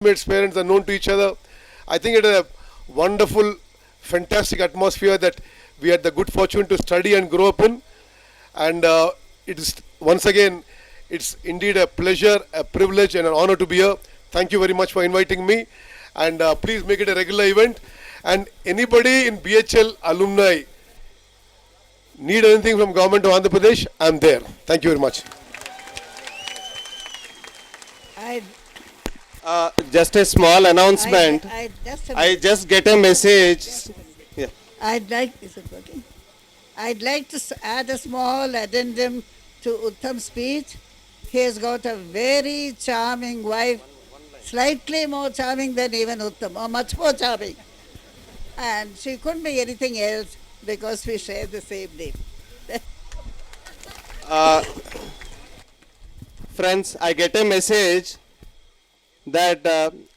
Mates, parents are known to each other. I think it is a wonderful, fantastic atmosphere that we had the good fortune to study and grow up in. And it is once again, it's indeed a pleasure, a privilege, and an honor to be here. Thank you very much for inviting me. And please make it a regular event. And anybody in BHL alumni need anything from government of Andhra Pradesh, I'm there. Thank you very much. I, Just a small announcement. I just get a message. Yeah. Is it working? I'd like to add a small addendum to Uttam's speech. He has got a very charming wife, slightly more charming than even Uttam, or much more charming. And she couldn't be anything else because we share the same name. Friends, I get a message that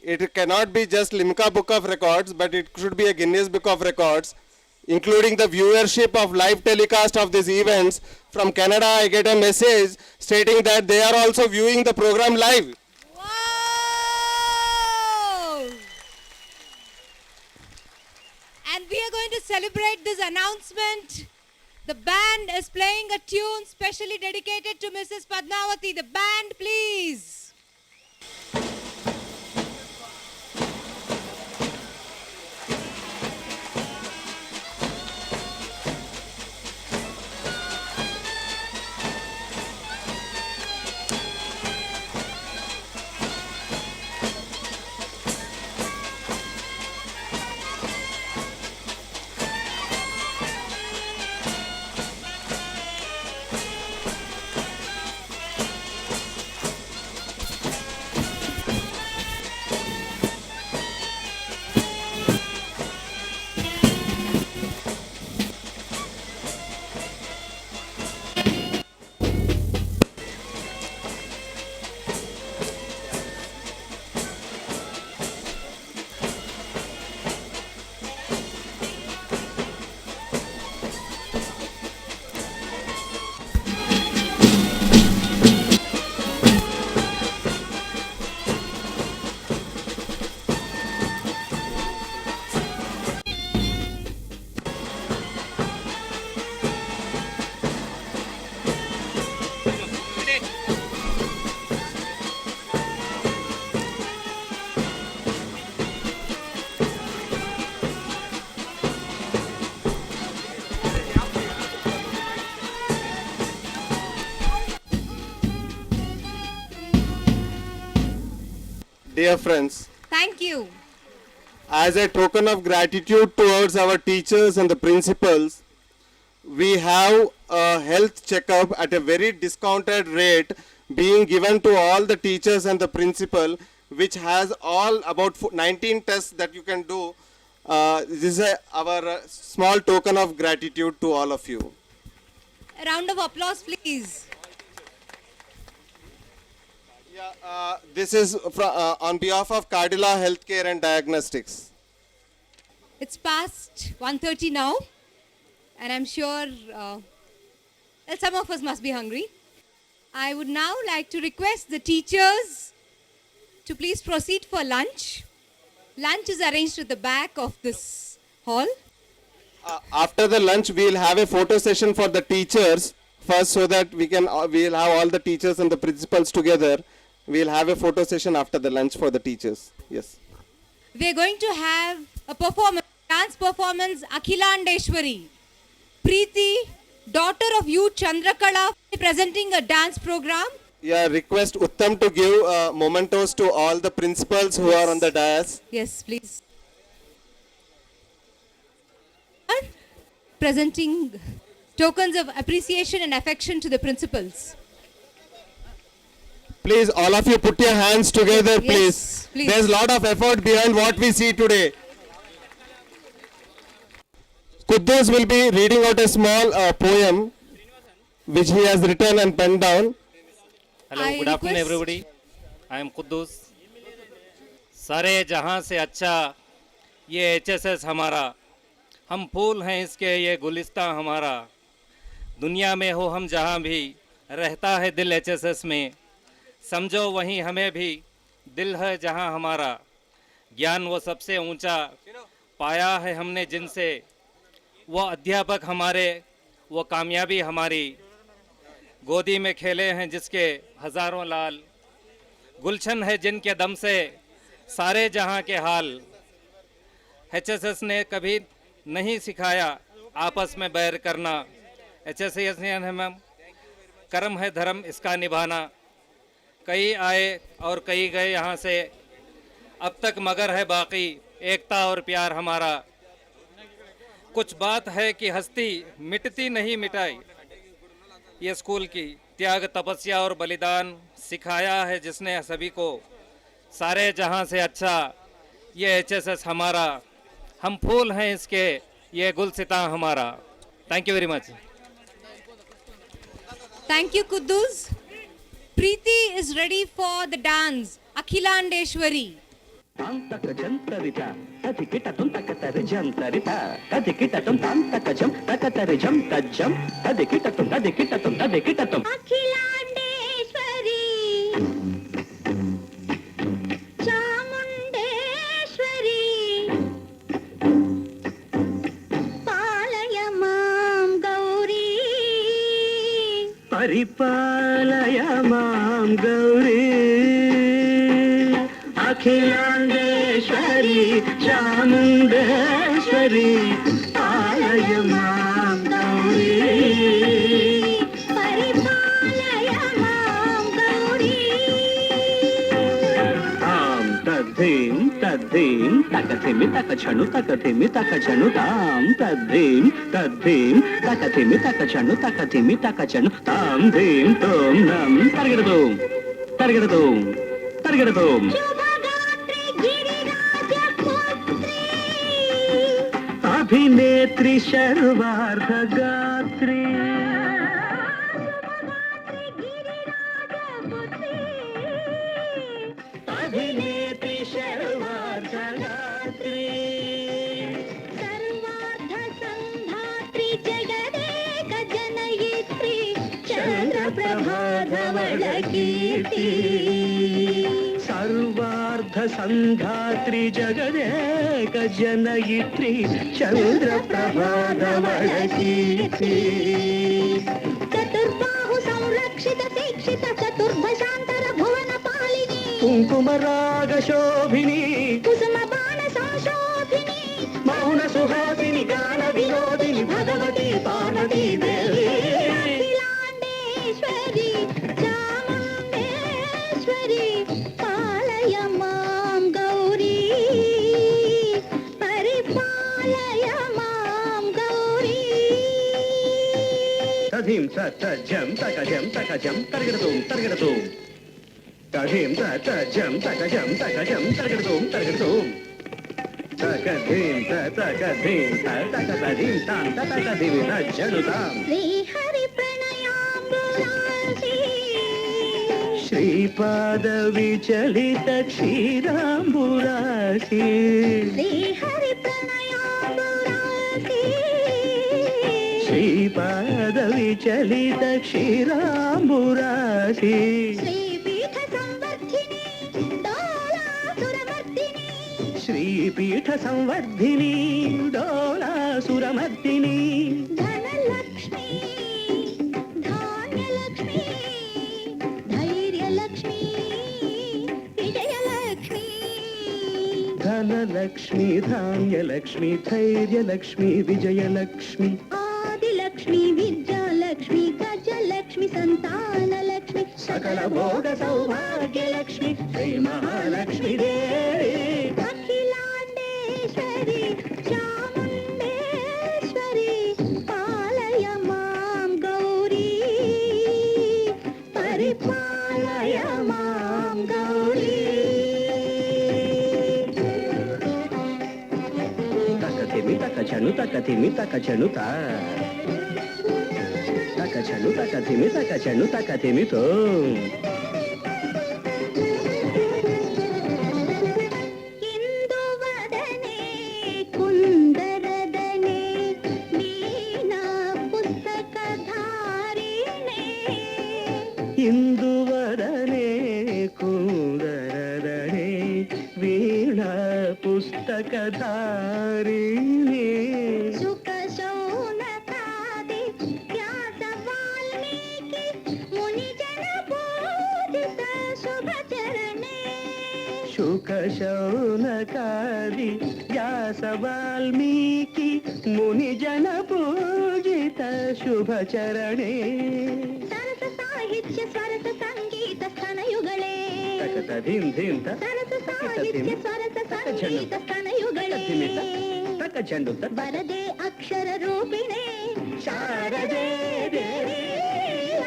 it cannot be just Limca Book of Records, but it should be a Guinness Book of Records, including the viewership of live telecast of these events. From Canada, I get a message stating that they are also viewing the program live. Wow! And we are going to celebrate this announcement. The band is playing a tune specially dedicated to Mrs. Padmavati. The band, please. Dear friends, Thank you. as a token of gratitude towards our teachers and the principals, we have a health checkup at a very discounted rate being given to all the teachers and the principal, which has all about 19 tests that you can do. This is our small token of gratitude to all of you. A round of applause, please. This is on behalf of Cardila Healthcare and Diagnostics. It's past 1:30 now, and I'm sure that some of us must be hungry. I would now like to request the teachers to please proceed for lunch. Lunch is arranged at the back of this hall. After the lunch, we'll have a photo session for the teachers first, so that we'll have all the teachers and the principals together. We'll have a photo session after the lunch for the teachers. Yes. We're going to have a performance, dance performance, Akhilandeshwari. Preeti, daughter of U. Chandrakala, presenting a dance program. Yeah, request Uttam to give mementos to all the principals who are on the dais. Yes, please. Presenting tokens of appreciation and affection to the principals. Please, all of you put your hands together, Yes, please. please. There's a lot of effort behind what we see today. Kuddus will be reading out a small poem which he has written and penned down. Hello I good afternoon request- everybody I am Quddus सारे जहां से अच्छा ये HSS हमारा हम फूल हैं इसके ये गुलिस्तां हमारा दुनिया में हो हम जहां भी रहता है दिल एचएसएस में समझो वहीं हमें भी दिल है जहाँ हमारा, ज्ञान वो सबसे ऊंचा पाया है हमने जिनसे, वो अध्यापक हमारे, वो कामयाबी हमारी, गोदी में खेले हैं जिसके हजारों लाल, गुलशन है जिनके दम से सारे जहाँ के हाल। एचएसएस ने कभी नहीं सिखाया आपस में बैर करना, एचएसएस ने हमें कर्म है धर्म इसका निभाना। कई आए और कई गए यहाँ से, अब तक मगर है बाकी एकता और प्यार हमारा। कुछ बात है कि हस्ती मिटती नहीं मिटाई, ये स्कूल की त्याग तपस्या और बलिदान सिखाया है जिसने सभी को, सारे जहां से अच्छा ये एचएसएस हमारा, हम फूल हैं इसके ये गुलसिता हमारा। Thank you very much. Thank you, Kuddus. Preeti is ready for the dance. Akhilandeshwari. तांतक जंतरिता तदिकिटतुं तकतर जंतरिता तदिकिटतुं तांतकजं तकतरजं तज्जं तदिकिटतुं अखिलांडेश्वरी चामुंडेश्वरी पालय मां गौरी परिपालय मां गौरी अखिलांडेश्वरी चामुंडेश्वरी पालय मां गौरी परिपालय मां गौरी तां तद्धीं तकथिमि तकछनु तकथिमि तकछनु तां तद्धीं तकथिमि तकछनु तकथिमि तकछनु तां धीं तों नं तर्गडतों शुभगात्री गिरिराज पुत्री अभिनेत्री शर्वार्धगात्री अभिनेत्री शर्वार्धगात्री सर्वार्थ संधात्री जगदेक जनयित्री चंद्रप्रभाधवल कीर्ति सर्वार्ध संधात्री जगदेक जनयित्री चंद्रप्रभाधवल कीर्ति चतुर्बाहु संरक्षित शिक्षित चतुर्भशांतर भुवन पालिनी कुंकुमराग शोभिनी कुसुम बाण संशोभिनी मौन सुहासिनी गान विनोदिनी भगवती पार्वती देवी अखिलांडेश्वरी चामुंडेश्वरी पालय मां गौरी परिपालय मां गौरी तधीं तजं तकजं तर्गडतुं तधीं तजं तकजं तर्गडतुं तकधीं तकधीं तां तकधीं तज्जनुतां श्री हरि प्रणयाम्बुरासी श्रीपाद विचलित क्षीराम्बुरासी श्री हरि प्रणयाम्बुरासी श्रीपाद विचलित क्षीराम्बुरासी श्रीपीठ संवर्धिनी डोलासुरमर्दिनी श्रीपीठ संवर्धिनी डोलासुरमर्दिनी धनलक्ष्मी धान्यलक्ष्मी धैर्यलक्ष्मी विजयलक्ष्मी धनलक्ष्मी धान्यलक्ष्मी धैर्यलक्ष्मी विजयलक्ष्मी आदिलक्ष्मी विद्यालक्ष्मी गजलक्ष्मी संतानलक्ष्मी सकल भोग सौभाग्यलक्ष्मी श्री महालक्ष्मी देवी अखिलांडेश्वरी चामुंडेश्वरी पालय मां गौरी परिपालय मां गौरी तकथिमि तकछनु तकथिमि तकछनु ता तकछनु तकथिमि तकछनु तकथिमि तो इंदुवदने कुंदरदने वीणा पुस्तकधारिणे इंदुवदने कुंदरदने पुस्तकधारिणे शुक शौनकादि व्यास वाल्मीकि मुनिजन पूजित शुभचरणे शुकशौनकादि व्यास वाल्मीकि मुनिजन पूजित शुभचरणे सरस साहित्य स्वरस संगीत स्तनयुगळे तकतधिं धिं त सरस साहित्य स्वरस संगीत स्तनयुगळे तकचंडु त वरदे अक्षर रूपिणे शारदे देवी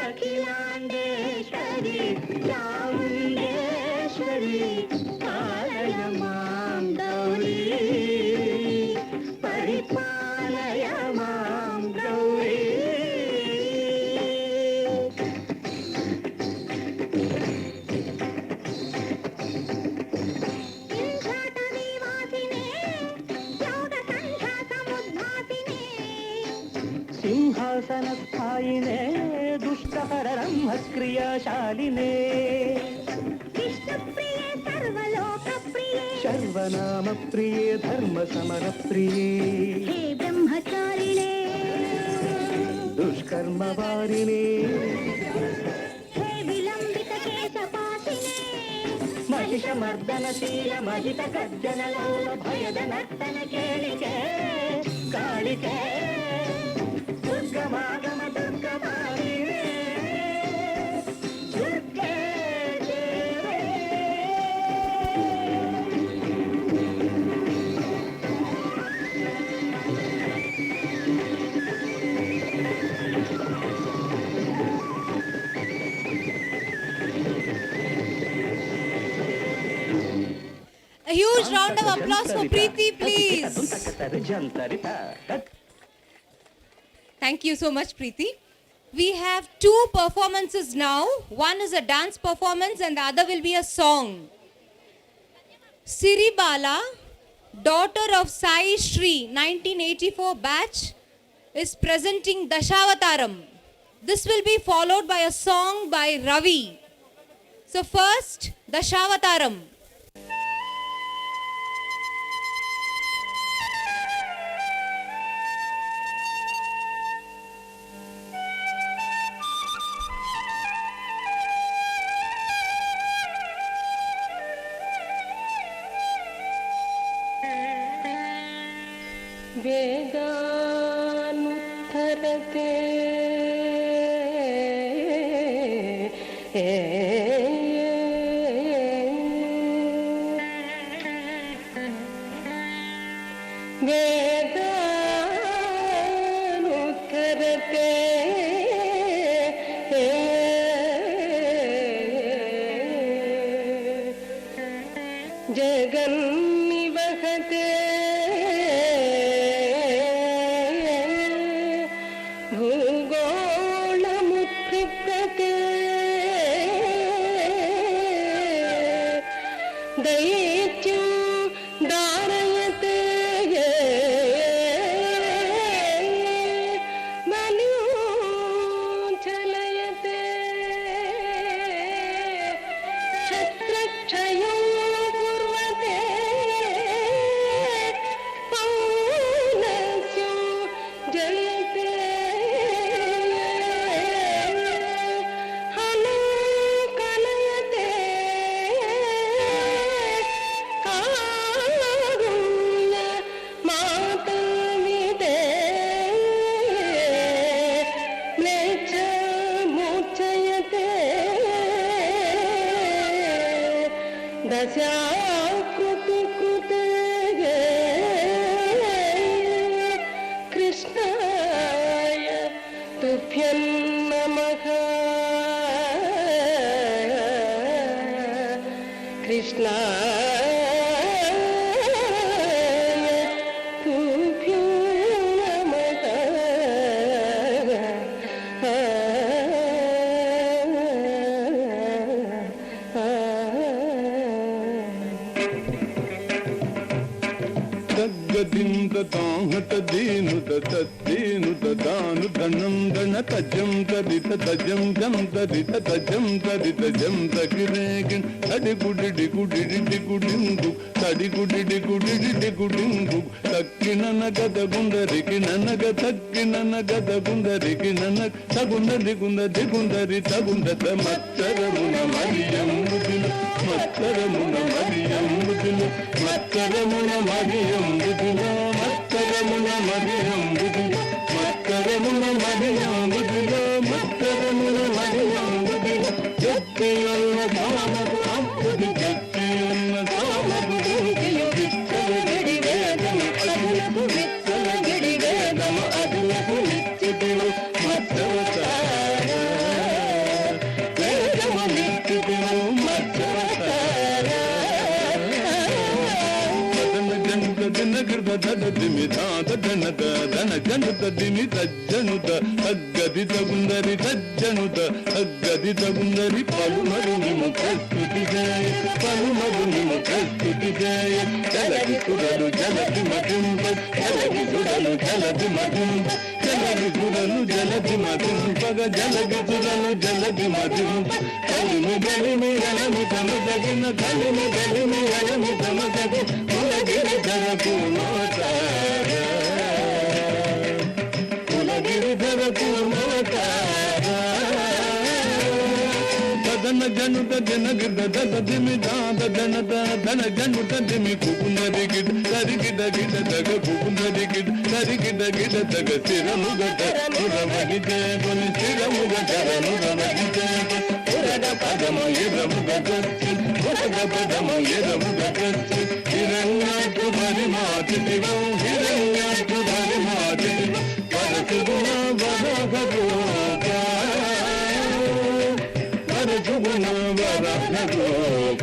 अखिलांडेश्वरी चामुंडेश्वरी पालय मां गौरी परिपालय मां गौरी इंद्राटनिवासिने योगसंख्या समुद्भासिने सिंहासनस्थायिने दुष्टहरब्रह्मक्रियाशालिने विष्णुप्रिये सर्वलोकप्रिये सर्वनामप्रिये धर्मसमरप्रिये हे ब्रह्मचारिणे दुष्कर्मवारिणे हे विलंबित केशपासिने महिषमर्दनशील महित गज्जनलोल भयद नर्तन केलिके कालिके दुर्गमागम दुर्गमारिणे दुर्गे देवे A huge round of applause for Preeti, please. Thank you so much, Preeti. We have two performances now. One is a dance performance and the other will be a song. Siri Bala, daughter of Sai Shri, 1984 batch, is presenting Dashawataram. This will be followed by a song by Ravi. So first, Dashawataram. वेदानुत्तरते वेदानुत्तरते जगन्निवहते भूगोळमुत्थितते दैत्यं धारयते मनुचलयते क्षत्रक्षयं कुर्वते తగ్గదింత తాహత దీనుత తద్దీనుత దాను ధనం గణ తజం తదిత తజం జం తదిత తజం తదిత జం తగిరేగిన్ తడిగుడి గుడి గుడింగు తడిగుడి గుడి గుడింగు తక్కిన నగద గుందరికి ననగ తక్కిన నగద గుందరికి నన తగుందరి గుందరి గుందరి తగుందత మత్తరమున మరియంబుదిలు మత్తరమున మరియంబుదిలు మత్తరమున మరియంబుదిలు మత్తరమున మరియంబుదిలు మత్తరమున మరియంబుదిలు మత్తరమున మరియంబుదిలు జత్తియన్న సామకు అప్పుది జత్తియన్న సామకు విత్తల గిడి వేదన అదులకు విత్తల గిడి వేదన అదులకు నిత్యదిలు మత్తవతార వేదము నిత్యదిలు మత్తవతార దిన గిర్ద దద దిమి దాద దనద దన జనుత దిమి తజ్జనుత తగ్గది తగుందరి తజ్జనుత తగ్గది తగుందరి పలుమరు నిము ప్రస్తుతి జయ పలుమరు నిము ప్రస్తుతి జయ జలగి సురలు జలది మధింప జలగి సురలు జలది మధింప జలగి సురలు జలది మధింపగ జలగి సురలు జలది మధింప కలిమి గలిమి గలమి తమదగిన కలిమి గలిమి గలమి తమదగి కులగిరిధరకు మోతార కులగిరిధరకు మోతార దన జనుత జన గిడ్డ దద దిమి దాద జనత ధన జనుత దిమి కుకుందరి గిడ్ సరిగిడ గిడ దగ కుకుందరి గిడ్ సరిగిడ గిడ దగ స్థిరముగ ధరమురమణి జయని స్థిరముగ ధరమురమణి జయ పురగ పదము ఎరముగ గచ్చి పురగ పదము ఎరముగ గచ్చి హిరణ్యాకు పరిమాతి దివం హిరణ్యాకు పరిమాతి పరచుగుణ వరగోప పరచుగుణ వరగోప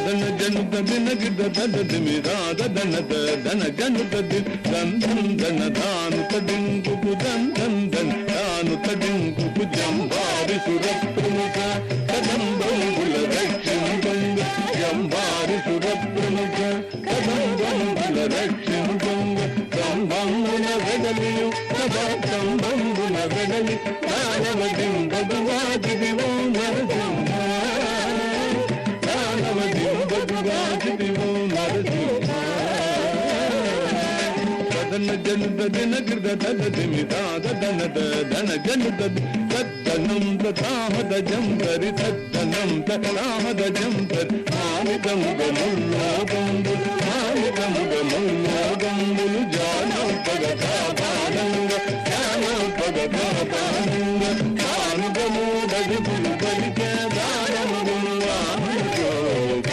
దన జనుత దిన గిడ్డ దద దిమి రాద దనద ధన జనుత దిన్ దంధం ధన దాను తడింకు దంధం ధన్ దాను తడింకు జంబారి సురప్రముఖ కదంబంగుల రక్షింగంగ జంబారి సురప్రముఖ కదంబంగుల రక్షింగంగ కంబంగుల వెడలియు సభా కంబంగుల వెడలి దానవదిం భగవాది దివో నరసింహ దన జనుత దిన గిర్ద దద దిమి దాద దనద ధన జనుత తద్దనం తథాహద జంతరి తద్దనం తథాహద జంతరి మానిదముగ ముల్లోగంబులు మానిదముగ ముల్లోగంబులు జానపగ కాపాడంగ జానపగ కాపాడంగ కానుగమూడది పులు పలికే దానముగులు వాహనోగ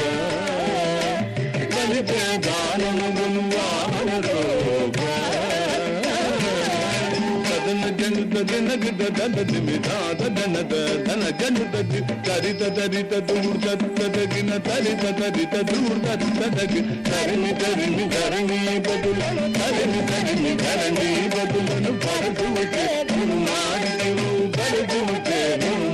పలికే దానముగులు వాహనోగ జనుత దిన గిడ్డ దద దిమి దాద దనద ధన జనుత ది తరిత తరిత దూర్ తగిన తరిత తరిత దూర్ తగి తరిమి తరిమి ధరణి బదులను తరిమి తరిమి ధరణి బదులను పరచుటే మాడివు పరచుటే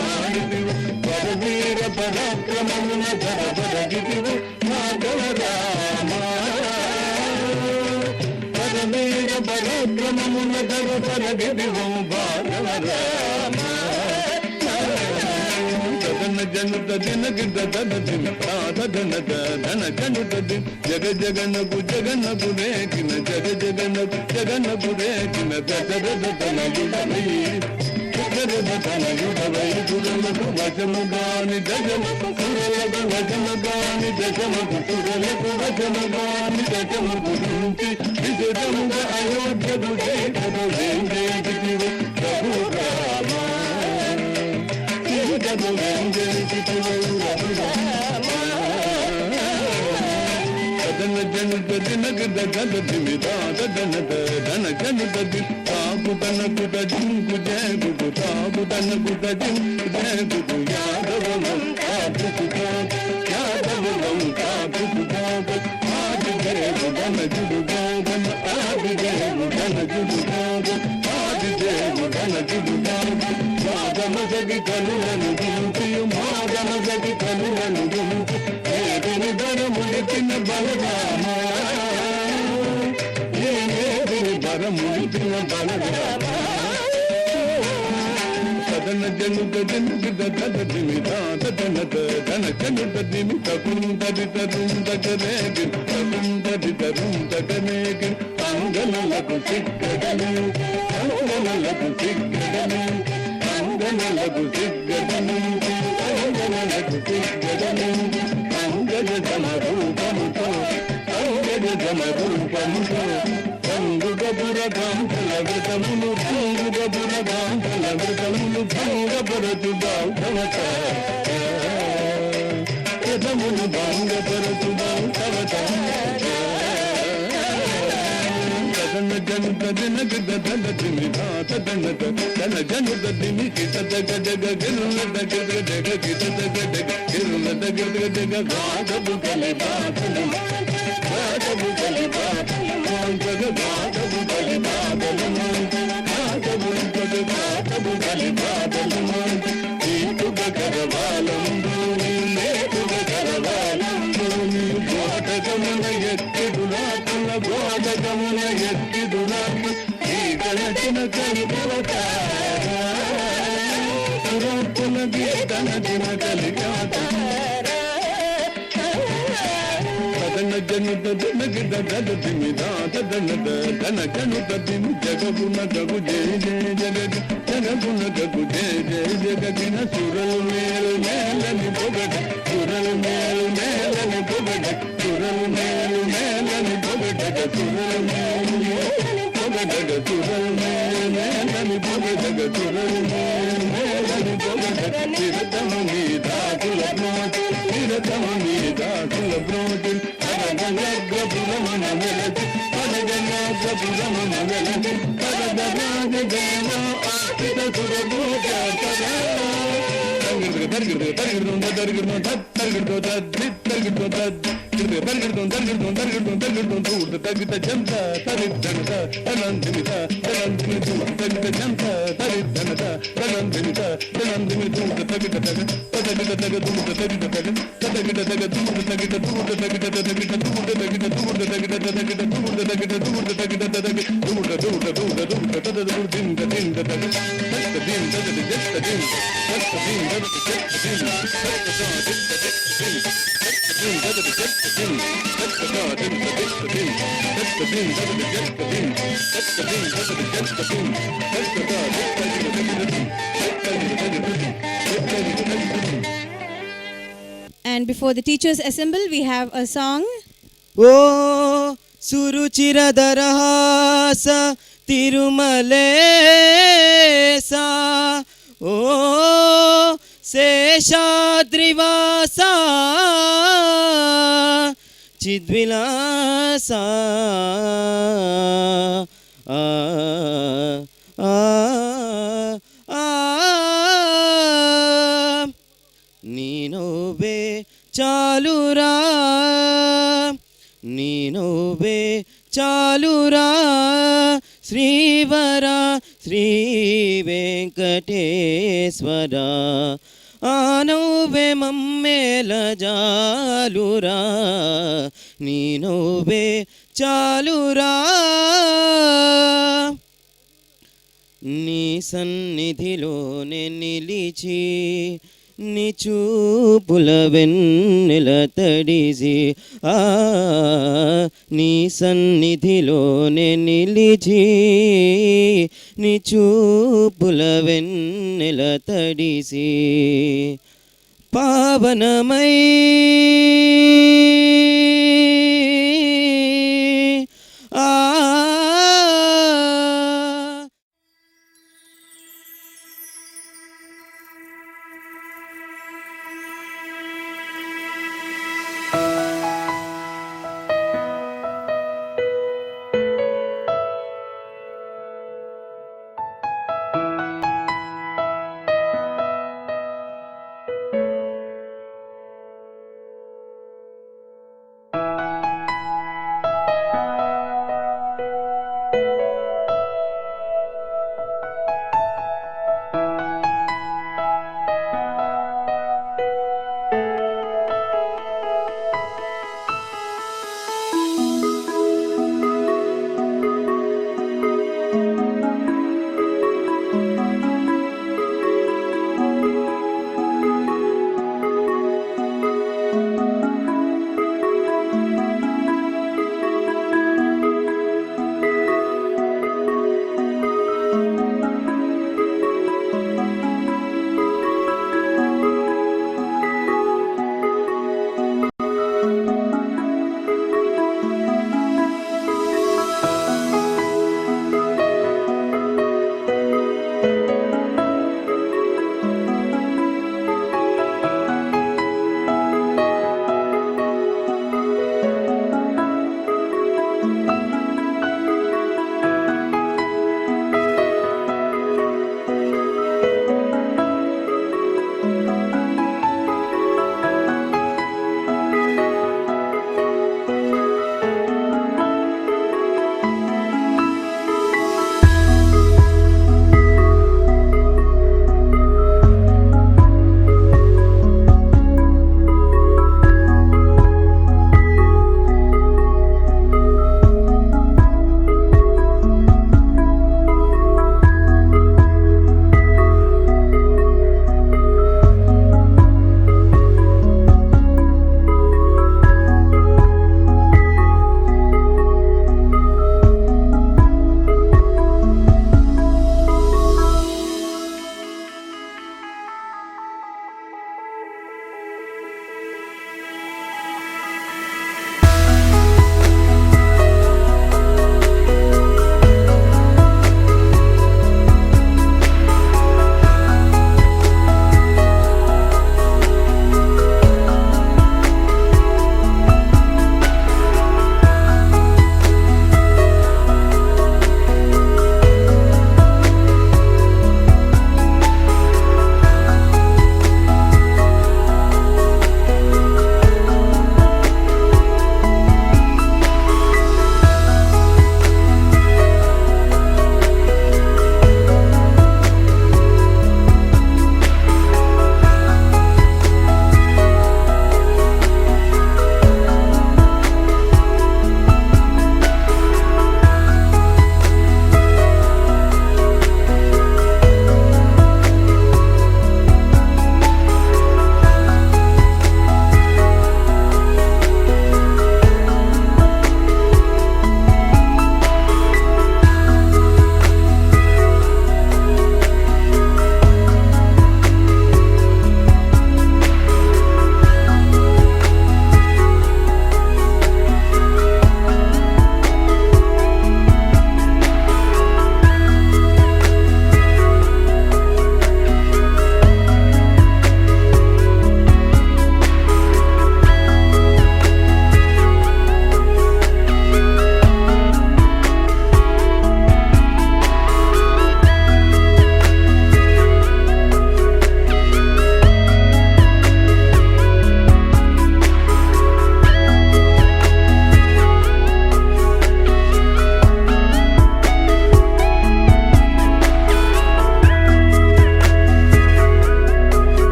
మాడివు పరవీర పరాక్రమమున ధర పరగివు మాధవ రామ పరవీర పరాక్రమమున ధర పరగివు మాధవ రామ దన జనుత దిన గిడ్డ దన దిమి దాద దనద ధన జనుత ది జగ జగనకు జగనకు రేకిన జగ జగనకు జగనకు రేకిన దద దన యుడవై దన యుడవై దురలకు వచము గాని దజముకు సురలకు వచము గాని దశముకు సురలకు వచము గాని దశముకు గురించి విశుద్ధముగా అయోధ్యకు చేతను వేందేటివు ప్రభు రామ దన జనుత దిన గిడ్డ దద దిమి దాద దనద ధన జనుత ది తాగు తనకు జింకు జయగు తాగు తనకు జింకు జయగు యాదవనం కాపుకు యాదవనం కాపుకు ఆది దేవు ధన జుడు గోగన ఆది దేవు ధన జుడు గోగన ఆది దేవు ధన జుడు గోగన మాదమ జగి కలులను దింపియు మాదమ జగి కలులను దింపి బరముడిచిన బలరామ ఏమేదిని బరముడిచిన బలరామ సదన జనుత జనుత దదదిమిత దదనత ధన జనుత దిమిత కుందరి తరుం దగరేగి తరుందరి తరుం దగరేగి అంగనలకు సిగ్గడను అంగనలకు సిగ్గడను అంగనలకు సిగ్గడను అంగనలకు సిగ్గడను అంగజ జమరూపముతో అంగజ జమరూపముతో రంగుగబుర గాంధల వ్రతములు రంగుగబుర గాంధల వ్రతములు భంగపరచు బాధవత వ్రతములు భంగపరచు బాధవత తదన జనుత దినగ దదన దిమిత తదనత తన జనుత దిమికి తదగ జగ గిరుల దగ జగ గిత దగ జగ గిరుల దగ జగ గాదబు కలి బాధలు గాదబు కలి బాధలు జగ గాదబు కలి బాధలు గాదబు జగ గాదబు కలి బాధలు ఈతుగ కరవాలందు లేతుగ కరవాలందు గోటగమున ఎత్తిదులాకుల గోటగమున ఎత్తిదులాకు ఈ గణచిన కలిపవతార పురాకుల గీతనచిన కలిగాతన జనుత జనగిద దద దిమిద తదనద ధన జనుత దిమి జగగుణ గగు జయ జయ జగ జగగుణ గగు జయ జయ జగగిన సురలు మేలు మేలని పొగడ సురలు మేలు మేలని పొగడ సురలు మేలు మేలని పొగడ సురలు మేలు మేలని పొగడ సురలు మేలు మేలని పొగడ సురలు మేలు మేలని పొగడ చిరతము నీ దాకుల బ్రోటి చిరతము నీ దాకుల బ్రోటి పరగణగ్రపురమణ వెలటి పరగణగ్రపురమణ వెలటి పరగణాగ దేవ ఆపిత సురభూజ పర తరిగిడు తరిగిడు తరిగిడు తరిగిడు తరిగిడు తరిగిడు తరిగిడు తూర్త తగిత జంత తరిద్దనత తనందిమిత తనందిమితు తగిత జంత తరిద్దనత తనందిమిత తనందిమితు తగిత తగ తగిత తగ తూర్త తగిత తగ తగిత తగ తూర్త తగిత తూర్త తగిత తగిత తూర్త తగిత తూర్త తగిత తగిత తూర్త తగిత తూర్త తగిత తగ తూర్త తూర్త తూర్త తూర్త తద దింద దింద తగ తగ దింద తగ జస్త దింద తగ దింద తగ జస్త దింద తగ దింద తగ జస్త దింద And before the teachers assemble, we have a song. ఓ సురుచిరదరహాస తిరుమలేస ఓ శేషాద్రివాస చిద్విలాస ఆ ఆ ఆ నీనోబే చాలురా నీనోబే చాలురా శ్రీవర శ్రీ వెంకటేశ్వర ఆనోవే మమ్మేల జాలురా నీనోబే చాలురా నీ సన్నిధిలోనే నిలిచి నీ చూపుల వెన్నెల తడిసి ఆ నీ సన్నిధిలోనే నిలిచి నీ చూపుల వెన్నెల తడిసి పావనమై